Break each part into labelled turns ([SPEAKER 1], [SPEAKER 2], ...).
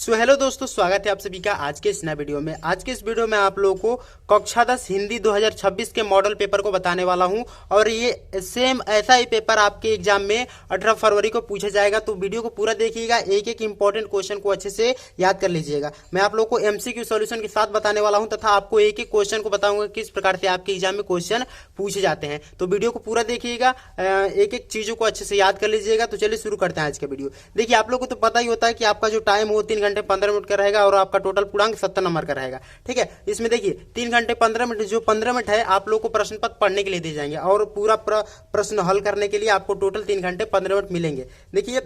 [SPEAKER 1] So hello दोस्तों, स्वागत है आप सभी का आज के इस नए वीडियो में। आज के इस वीडियो में आप लोगों को कक्षा 10 हिंदी 2026 के मॉडल पेपर को बताने वाला हूं और ये सेम ऐसा ही पेपर आपके एग्जाम में 18 फरवरी को पूछा जाएगा। तो वीडियो को पूरा देखिएगा, एक एक इंपॉर्टेंट क्वेश्चन को अच्छे से याद कर लीजिएगा। मैं आप लोगों को एमसीक्यू सॉल्यूशन के साथ बताने वाला हूं तथा आपको एक एक क्वेश्चन को बताऊंगा किस प्रकार से आपके एग्जाम में क्वेश्चन पूछे जाते हैं। तो वीडियो को पूरा देखिएगा, एक एक चीजों को अच्छे से याद कर लीजिएगा। तो चलिए शुरू करते हैं आज का वीडियो। देखिए, आप लोगों को तो पता ही होता है कि आपका जो टाइम हो 3 घंटे 15 मिनट का रहेगा और आपका टोटल पूर्णांक 70 नंबर का रहेगा। ठीक है, इसमें देखिए 3 घंटे 15 मिनट, जो 15 मिनट है आप लोग को प्रश्न पत्र पढ़ने के लिए दिए जाएंगे और पूरा प्रश्न हल करने के लिए आपको टोटल 3 घंटे 15 मिनट मिलेंगे। देखिए,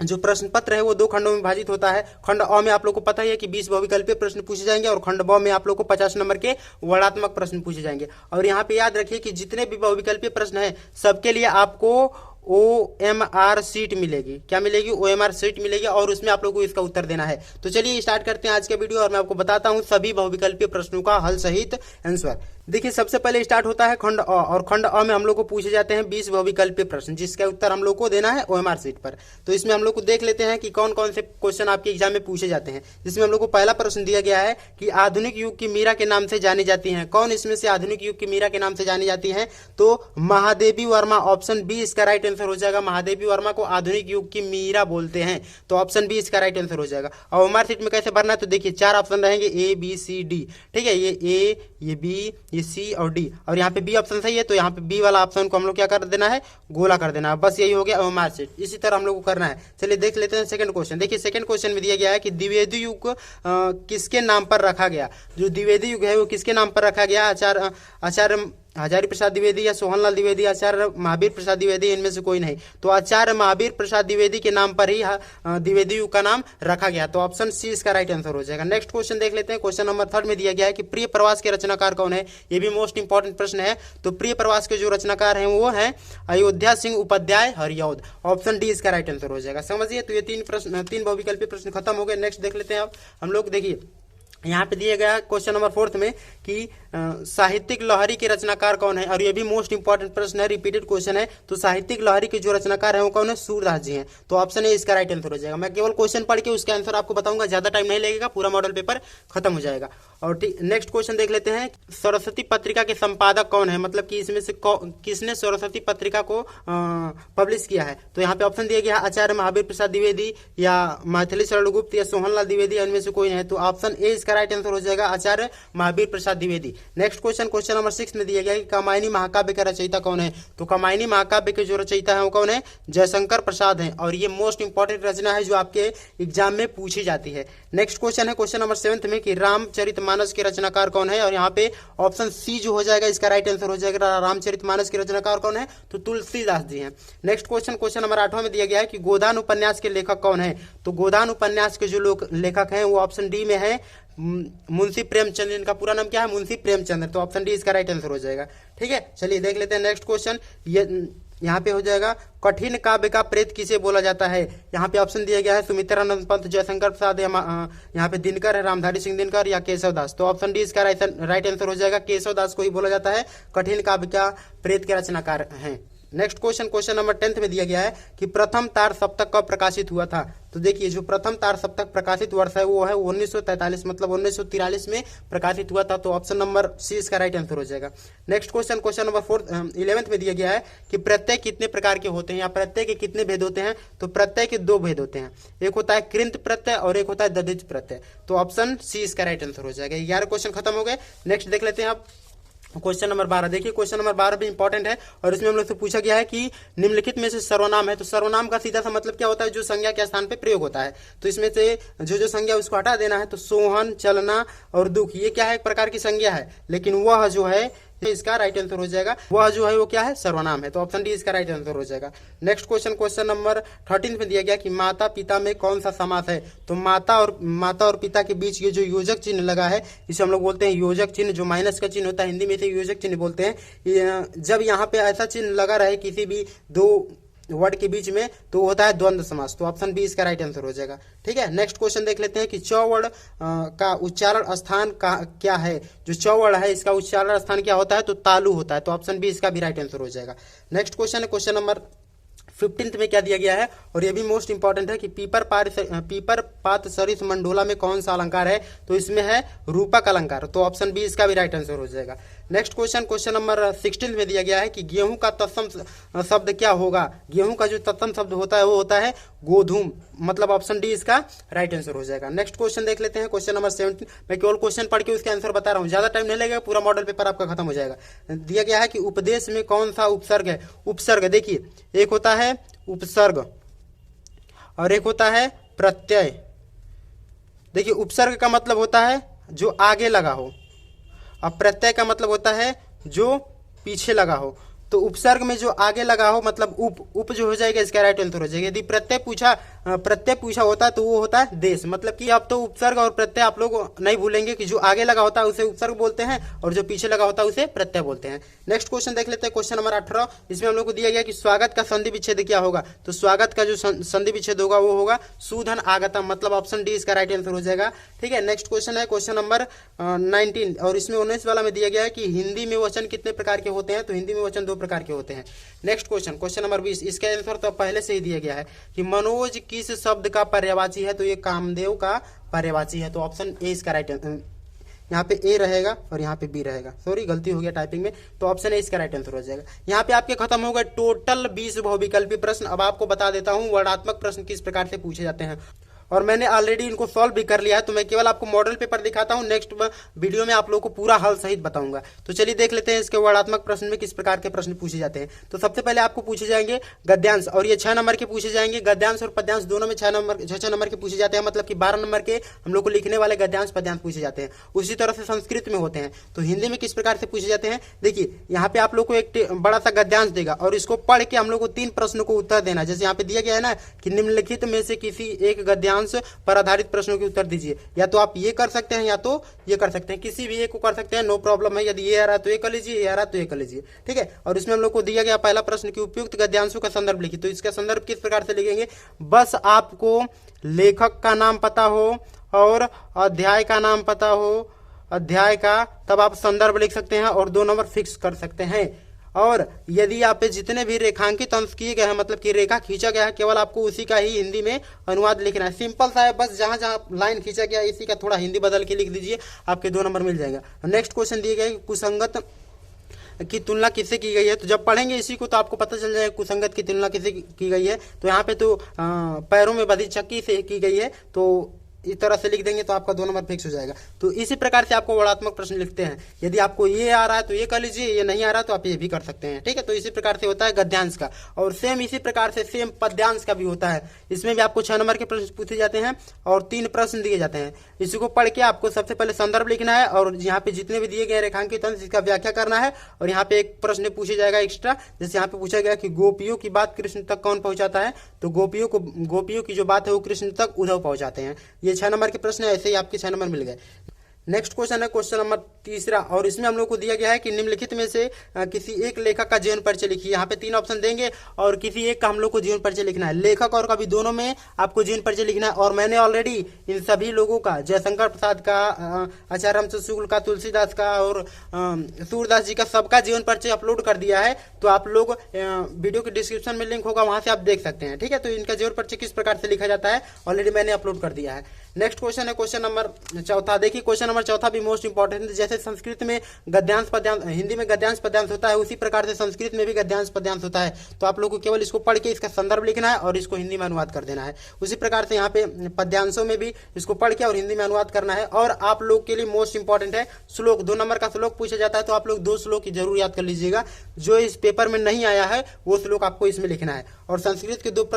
[SPEAKER 1] जो प्रश्न पत्र है वो 2 खंडों में विभाजित होता है। खंड अ में आप लोग को पता ही है कि 20 बहुविकल्पीय प्रश्न पूछे जाएंगे और खंड ब में आप लोग को 50 नंबर के वर्णात्मक प्रश्न पूछे जाएंगे। और यहाँ पे याद रखिए कि जितने भी बहुविकल्पीय प्रश्न है सबके लिए आपको OMR सीट मिलेगी। क्या मिलेगी? OMR सीट मिलेगी और उसमें आप लोग को इसका उत्तर देना है। तो चलिए स्टार्ट करते हैं आज का वीडियो और मैं आपको बताता हूं सभी बहुविकल्पीय प्रश्नों का हल सहित आंसर। देखिए, सबसे पहले स्टार्ट होता है खंड अ और खंड अ में हम लोग को पूछे जाते हैं 20 बहुविकल्पीय प्रश्न, जिसका उत्तर हम लोग को देना है OMR सीट पर। तो इसमें हम लोग को देख लेते हैं कि कौन कौन से क्वेश्चन आपके एग्जाम में पूछे जाते हैं। जिसमें हम लोग को पहला प्रश्न दिया गया है कि आधुनिक युग की मीरा के नाम से जानी जाती है। कौन इसमें से आधुनिक युग की मीरा के नाम से जानी जाती है? तो महादेवी वर्मा, ऑप्शन बी इसका राइट आंसर हो जाएगा। महादेवी वर्मा को आधुनिक युग की मीरा बोलते हैं, तो ऑप्शन बी इसका राइट आंसर हो जाएगा। और OMR सीट में कैसे भरना है? तो देखिए 4 ऑप्शन रहेंगे, ABCD। ठीक है, ये A, ये B, ये C और D, और यहाँ पे बी ऑप्शन सही है तो यहाँ पे बी वाला ऑप्शन को हम लोग क्या कर देना है? गोला कर देना है। बस यही हो गया OMR सीट। इसी तरह हम लोग को करना है। चलिए देख लेते हैं सेकंड क्वेश्चन। देखिए, सेकंड क्वेश्चन में दिया गया है कि द्विवेदी युग किसके नाम पर रखा गया? जो द्विवेदी युग है वो किसके नाम पर रखा गया? आचार्य हजारी प्रसाद द्विवेदी या सोहनलाल द्विवेदी, आचार्य महावीर प्रसाद द्विवेदी, इनमें से कोई नहीं। तो आचार्य महावीर प्रसाद द्विवेदी के नाम पर ही द्विवेदी युग का नाम रखा गया। तो ऑप्शन सी इसका राइट आंसर हो जाएगा। नेक्स्ट क्वेश्चन देख लेते हैं। क्वेश्चन नंबर 3 में दिया गया है कि प्रिय प्रवास के रचनाकार कौन है? ये भी मोस्ट इंपॉर्टेंट प्रश्न है। तो प्रिय प्रवास के जो रचनाकार हैं वो हैं अयोध्या सिंह उपाध्याय हरिऔध। ऑप्शन डी इसका राइट आंसर हो जाएगा। समझिए, तो ये 3 बहुविकल्पीय प्रश्न खत्म हो गए। नेक्स्ट देख लेते हैं अब हम लोग। देखिए, यहाँ पे दिया गया क्वेश्चन नंबर 4 में कि साहित्यिक लहरी के रचनाकार कौन है, और ये भी मोस्ट इंपॉर्टेंट प्रश्न है, रिपीटेड क्वेश्चन है। तो साहित्यिक लहरी के जो रचनाकार है वो कौन है? सूरदास जी हैं। तो ऑप्शन ए इसका राइट आंसर हो जाएगा। मैं केवल क्वेश्चन पढ़ के उसका आंसर आपको बताऊंगा, ज्यादा टाइम नहीं लगेगा, पूरा मॉडल पेपर खत्म हो जाएगा। और नेक्स्ट क्वेश्चन देख लेते हैं। सरस्वती पत्रिका के संपादक कौन है? मतलब कि इसमें से किसने सरस्वती पत्रिका को पब्लिश किया है? तो यहाँ पे ऑप्शन दिया गया आचार्य महावीर प्रसाद द्विवेदी या मैथिली शरण गुप्त या सोहनलाल द्विवेदी, इनमें से कोई नहीं। तो ऑप्शन ए इसका राइट आंसर हो जाएगा, आचार्य Mahavir Prasad Dwivedi. Next question number 6 में दिया गया है कि कामायनी महाकाव्य का रचयिता कौन है? तो कामायनी महाकाव्य के जो रचयिता है वो कौन है? जयशंकर प्रसाद हैं, और ये मोस्ट इंपॉर्टेंट रचना है जो आपके एग्जाम में पूछी जाती है। नेक्स्ट क्वेश्चन है क्वेश्चन नंबर 7 में कि रामचरितमानस के रचनाकार कौन है? और यहाँ पे ऑप्शन सी जो हो जाएगा इसका राइट आंसर हो जाएगा। रामचरितमानस के रचनाकार कौन है? तो तुलसीदास जी हैं। नेक्स्ट क्वेश्चन नंबर 8 में दिया गया है कि गोदान उपन्यास के लेखक कौन है? तो गोदान उपन्यास के जो लोग लेखक हैं वो ऑप्शन डी में है मुंशी प्रेमचंद्र। इनका पूरा नाम क्या है? मुंशी प्रेमचंद्र। तो ऑप्शन डी इसका राइट आंसर हो जाएगा। ठीक है, चलिए देख लेते हैं नेक्स्ट क्वेश्चन। यहाँ पे हो जाएगा कठिन काव्य का प्रेत किसे बोला जाता है? यहाँ पे ऑप्शन दिया गया है सुमित्रानंद पंत, जयशंकर प्रसाद, यहाँ पे दिनकर है, रामधारी सिंह दिनकर या केशव दास। तो ऑप्शन डी इसका राइट आंसर हो जाएगा। केशव दास को ही बोला जाता है कठिन काव्य का प्रेत के रचनाकार हैं। नेक्स्ट क्वेश्चन नंबर 10 में दिया गया है कि प्रथम तार सप्तक कब प्रकाशित हुआ था? तो देखिए, जो प्रथम तार सप्तक प्रकाशित वर्ष है वो है 1943, मतलब 1943 में प्रकाशित हुआ था। तो ऑप्शन नंबर सी इसका राइट आंसर हो जाएगा। नेक्स्ट क्वेश्चन नंबर 11 में दिया गया है कि प्रत्यय कितने प्रकार के होते हैं या प्रत्यय के कितने भेद होते हैं? तो प्रत्यय के 2 भेद होते हैं, एक होता है कृंत प्रत्यय और एक होता है दधिच प्रत्यय। तो ऑप्शन सी इसका राइट आंसर हो जाएगा। 11 क्वेश्चन खत्म हो गए। नेक्स्ट देख लेते हैं आप क्वेश्चन नंबर 12। देखिए, क्वेश्चन नंबर 12 भी इंपॉर्टेंट है और इसमें हम लोग से पूछा गया है कि निम्नलिखित में से सर्वनाम है। तो सर्वनाम का सीधा सा मतलब क्या होता है? जो संज्ञा के स्थान पे प्रयोग होता है। तो इसमें से जो संज्ञा उसको हटा देना है। तो सोहन, चलना और दुख, ये क्या है? एक प्रकार की संज्ञा है, लेकिन वह जो है इसका राइट आंसर हो जाएगा। वह जो है वो क्या है? सर्वनाम है। तो ऑप्शन डी इसका राइट आंसर हो जाएगा। नेक्स्ट क्वेश्चन नंबर 13 में दिया गया कि माता पिता में कौन सा समास है? तो माता और पिता के बीच ये जो योजक चिन्ह लगा है इसे हम लोग बोलते हैं योजक चिन्ह। जो माइनस का चिन्ह होता है हिंदी में इसे योजक चिन्ह बोलते हैं। जब यहाँ पे ऐसा चिन्ह लगा रहे किसी भी 2 वर्ड के बीच में तो होता है द्वंद्व समास। तो ऑप्शन बी इसका राइट आंसर हो जाएगा। ठीक है, नेक्स्ट क्वेश्चन देख लेते हैं कि चौवर्ण का उच्चारण स्थान क्या है? जो चौवर्ण है इसका उच्चारण स्थान क्या होता है? तो तालु होता है। तो ऑप्शन बी इसका भी राइट आंसर हो जाएगा। नेक्स्ट क्वेश्चन है क्वेश्चन नंबर 15th में क्या दिया गया है। और ये भी मोस्ट इंपॉर्टेंट है कि पीपर पात सरिस मंडोला में कौन सा अलंकार है, तो इसमें है रूपक अलंकार। तो ऑप्शन बी इसका भी राइट आंसर हो जाएगा। नेक्स्ट क्वेश्चन नंबर 16 में दिया गया है कि गेहूं का तत्सम शब्द क्या होगा। गेहूं का जो तत्सम शब्द होता है वो होता है गोधूम, मतलब ऑप्शन डी इसका राइट आंसर हो जाएगा। नेक्स्ट क्वेश्चन देख लेते हैं, क्वेश्चन नंबर 17। मैं केवल क्वेश्चन पढ़ के उसके आंसर बता रहा हूँ, ज्यादा टाइम नहीं लगेगा, पूरा मॉडल पेपर आपका खत्म हो जाएगा। दिया गया है कि उपदेश में कौन सा उपसर्ग है। उपसर्ग देखिए, एक होता है उपसर्ग और एक होता है प्रत्यय। देखिए, उपसर्ग का मतलब होता है जो आगे लगा हो, अब प्रत्यय का मतलब होता है जो पीछे लगा हो। तो उपसर्ग में जो आगे लगा हो मतलब उप जो हो जाएगा इसका राइट आंसर हो जाएगा। यदि प्रत्यय पूछा होता है तो वो होता है देश। मतलब कि अब तो उपसर्ग और प्रत्यय आप लोग नहीं भूलेंगे कि जो आगे लगा होता है उसे उपसर्ग बोलते हैं और जो पीछे लगा होता है उसे प्रत्यय बोलते हैं। नेक्स्ट क्वेश्चन देख लेते हैं, क्वेश्चन नंबर 18। इसमें हम लोग को दिया गया कि स्वागत का संधि विच्छेद क्या होगा। तो स्वागत का जो संधि विच्छेद होगा वो होगा सुधन आगतम, मतलब ऑप्शन डी इसका राइट आंसर हो जाएगा। ठीक है, नेक्स्ट क्वेश्चन है क्वेश्चन नंबर 19 और इसमें 19 वाला में दिया गया है कि हिंदी में वचन कितने प्रकार के होते हैं। तो हिंदी में वचन 2 प्रकार के होते हैं। नेक्स्ट क्वेश्चन नंबर 20, इसका आंसर तो पहले से ही दिया गया है कि मनोज किस शब्द का पर्यायवाची है। तो ये कामदेव का पर्यायवाची है। तो ऑप्शन ए इसका राइट आंसर, यहाँ पे ए रहेगा और यहाँ पे बी रहेगा, सॉरी गलती हो गया टाइपिंग में। तो ऑप्शन ए इसका राइट आंसर हो जाएगा। यहाँ पे आपके खत्म हो गए टोटल 20 बहुविकल्पी प्रश्न। अब आपको बता देता हूँ वर्णात्मक प्रश्न किस प्रकार से पूछे जाते हैं, और मैंने ऑलरेडी इनको सॉल्व भी कर लिया है। तो मैं केवल आपको मॉडल पेपर दिखाता हूं, नेक्स्ट वीडियो में आप लोगों को पूरा हल सहित बताऊंगा। तो चलिए देख लेते हैं इसके वर्णात्मक प्रश्न में किस प्रकार के प्रश्न पूछे जाते हैं। तो सबसे पहले आपको पूछे जाएंगे गद्यांश, और ये 6 नंबर के पूछे जाएंगे। गद्यांश और पद्यांश दोनों में 6 नंबर के पूछे जाते हैं, मतलब कि 12 नंबर के हम लोग को लिखने वाले गद्यांश पद्यांश पूछे जाते हैं। उसी तरह से संस्कृत में होते हैं। तो हिंदी में किस प्रकार से पूछे जाते हैं, देखिए यहाँ पे आप लोग को एक बड़ा सा गद्यांश देगा और इसको पढ़ के हम लोग को 3 प्रश्नों को उत्तर देना। जैसे यहाँ पे दिया गया है ना कि निम्नलिखित में से किसी एक गद्यांश पर आधारित प्रश्नों के उत्तर दीजिए। या तो आप ये कर सकते हैं या तो ये कर सकते हैं, किसी भी एक को कर सकते हैं, नो प्रॉब्लम है। यदि ये आ रहा है तो ये कर लीजिए, ये आ रहा है तो ये कर लीजिए। ठीक है, और इसमें हम लोग को दिया गया पहला प्रश्न कि उपयुक्त गद्यांशों का संदर्भ लिखिए। तो इसका संदर्भ किस प्रकार से लिखेंगे, बस आपको लेखक का नाम पता हो और अध्याय का नाम पता हो, अध्याय का, तब आप संदर्भ लिख सकते हैं और 2 नंबर फिक्स कर सकते हैं। और यदि आप पे जितने भी रेखांकित अंश किए गए हैं, मतलब कि रेखा खींचा गया है, केवल आपको उसी का ही हिंदी में अनुवाद लिखना है। सिंपल सा है, बस जहां जहां लाइन खींचा गया इसी का थोड़ा हिंदी बदल के लिख दीजिए, आपके 2 नंबर मिल जाएगा। नेक्स्ट क्वेश्चन दिए गए कुसंगत की तुलना किससे की गई है। तो जब पढ़ेंगे इसी को तो आपको पता चल जाएगा कुसंगत की तुलना किससे की गई है। तो यहाँ पे तो पैरों में बंधी चक्की से की गई है, तो इस तरह से लिख देंगे तो आपका 2 नंबर फिक्स हो जाएगा। तो इसी प्रकार से आपको वर्णात्मक प्रश्न लिखते हैं। यदि आपको ये आ रहा है तो ये कर लीजिए, ये नहीं आ रहा तो आप ये भी कर सकते हैं। ठीक है, तो इसी प्रकार से होता है गद्यांश का, और सेम इसी प्रकार से सेम पद्यांश का भी होता है। इसमें भी आपको 6 नंबर के प्रश्न पूछे जाते हैं और 3 प्रश्न दिए जाते हैं। इसको पढ़ के आपको सबसे पहले संदर्भ लिखना है और यहाँ पे जितने भी दिए गए रेखांकित अंश इसका व्याख्या करना है। और यहाँ पे एक प्रश्न पूछा जाएगा एक्स्ट्रा, जैसे यहाँ पे पूछा गया कि गोपियों की बात कृष्ण तक कौन पहुंचाता है। तो गोपियों की जो बात है वो कृष्ण तक उद्धव पहुंचाते हैं। ये 6 नंबर के प्रश्न ऐसे ही आपके 6 नंबर मिल गए। नेक्स्ट क्वेश्चन है क्वेश्चन नंबर 3, और इसमें हम लोग को दिया गया है कि निम्नलिखित में से किसी एक लेखक का जीवन परिचय लिखिए। यहाँ पे 3 ऑप्शन देंगे और किसी एक का हम लोग को जीवन परिचय लिखना है। लेखक और कवि दोनों में आपको जीवन परिचय लिखना है, और मैंने ऑलरेडी इन सभी लोगों का, जयशंकर प्रसाद का, आचार्य रामचंद्र शुक्ल का, तुलसीदास का और सूरदास जी का, सबका जीवन परिचय अपलोड कर दिया है। तो आप लोग वीडियो के डिस्क्रिप्शन में लिंक होगा, वहां से आप देख सकते हैं। ठीक है, तो इनका जीवन परिचय किस प्रकार से लिखा जाता है ऑलरेडी मैंने अपलोड कर दिया है। नेक्स्ट क्वेश्चन है क्वेश्चन नंबर 4। देखिए क्वेश्चन नंबर 4 भी मोस्ट इंपॉर्टेंट है। जैसे संस्कृत में गद्यांश पद्यांश, हिंदी में गद्यांश पद्यांश होता है, उसी प्रकार से संस्कृत में भी गद्यांश पद्यांश होता है। तो आप लोग को केवल इसको पढ़ के इसका संदर्भ लिखना है और इसको हिंदी में अनुवाद कर देना है। उसी प्रकार से यहाँ पे पद्यांशों में भी इसको पढ़ के और हिंदी में अनुवाद करना है। और आप लोग के लिए मोस्ट इंपॉर्टेंट है श्लोक, 2 नंबर का श्लोक पूछा जाता है। तो आप लोग 2 श्लोक की जरूर याद कर लीजिएगा, जो इस पेपर में नहीं आया है वो श्लोक आपको इसमें लिखना है। और संस्कृत के 2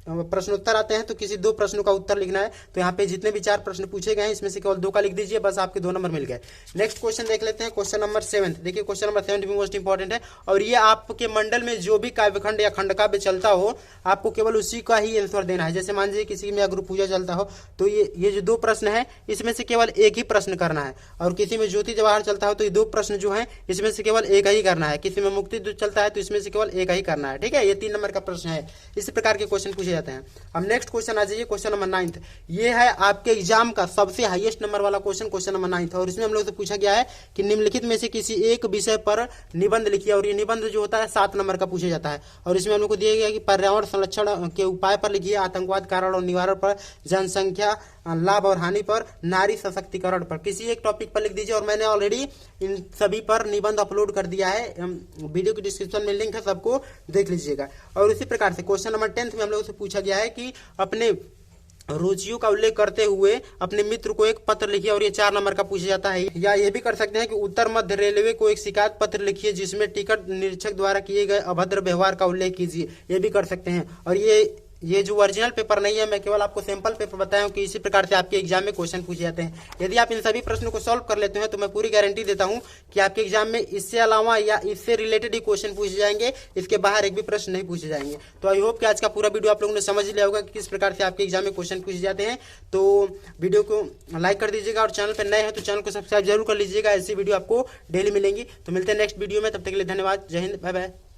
[SPEAKER 1] प्रश्नोत्तर आते हैं, तो किसी 2 प्रश्नों का उत्तर लिखना है। तो यहाँ पे जितने भी 4 प्रश्न पूछे गए हैं इसमें से केवल 2 का लिख दीजिए, बस आपके 2 नंबर मिल गए। नेक्स्ट क्वेश्चन देख लेते हैं क्वेश्चन नंबर 7। देखिए क्वेश्चन नंबर 7 भी मोस्ट इंपॉर्टेंट है, और ये आपके मंडल में जो भी काव्यखंड या खंड काव्य चलता हो आपको केवल उसी का ही आंसर देना है। जैसे मान लीजिए किसी में अग्र पूजा चलता हो तो ये जो 2 प्रश्न है इसमें से केवल एक ही प्रश्न करना है। और किसी में ज्योति जवाहर चलता हो तो ये 2 प्रश्न जो है इसमें से केवल एक ही करना है। किसी में मुक्ति दूत चलता है तो इसमें से केवल एक ही करना है। ठीक है, ये 3 नंबर का प्रश्न है। इसी प्रकार के क्वेश्चन पूछे जाते हैं। अब नेक्स्ट क्वेश्चन आ जाइए, क्वेश्चन नंबर 9। ये है आपके एग्जाम का सबसे हाईएस्ट नंबर वाला क्वेश्चन, क्वेश्चन नंबर 9। और इसमें हम लोग से पूछा गया है कि निम्नलिखित में से किसी एक विषय पर निबंध लिखिए, और ये निबंध जो होता है 7 नंबर का पूछा जाता है। और इसमें हम लोग को दिया गया कि पर्यावरण संरक्षण के उपाय पर लिखिए, आतंकवाद कारण और निवारण पर, जनसंख्या लाभ और हानि पर, नारी सशक्तिकरण पर। किसी एक टॉपिक पर लिख दीजिए। और मैंने ऑलरेडी इन सभी पर निबंध अपलोड कर दिया है, वीडियो की डिस्क्रिप्शन में लिंक है, सबको देख लीजिएगा। और इसी प्रकार से क्वेश्चन नंबर 10 में हम लोगों से पूछा गया है कि अपने रुचियों का उल्लेख करते हुए अपने मित्र को एक पत्र लिखिए, और ये 4 नंबर का पूछा जाता है। या ये भी कर सकते हैं कि उत्तर मध्य रेलवे को एक शिकायत पत्र लिखिए जिसमें टिकट निरीक्षक द्वारा किए गए अभद्र व्यवहार का उल्लेख कीजिए, ये भी कर सकते हैं। और ये जो ओरिजिनल पेपर नहीं है, मैं केवल आपको सैंपल पेपर बताया हूं कि इसी प्रकार से आपके एग्जाम में क्वेश्चन पूछे जाते हैं। यदि आप इन सभी प्रश्नों को सॉल्व कर लेते हैं तो मैं पूरी गारंटी देता हूं कि आपके एग्जाम में इससे अलावा या इससे रिलेटेड ही क्वेश्चन पूछे जाएंगे, इसके बाहर एक भी प्रश्न नहीं पूछे जाएंगे। तो आई होप कि आज का पूरा वीडियो आप लोगों ने समझ लिया होगा कि किस प्रकार से आपके एग्जाम में क्वेश्चन पूछे जाते हैं। तो वीडियो को लाइक कर दीजिएगा, और चैनल पर नए हैं तो चैनल को सब्सक्राइब जरूर कर लीजिएगा, ऐसी वीडियो आपको डेली मिलेंगी। तो मिलते हैं नेक्स्ट वीडियो में, तब तक के लिए धन्यवाद। जय हिंद, बाय बाय।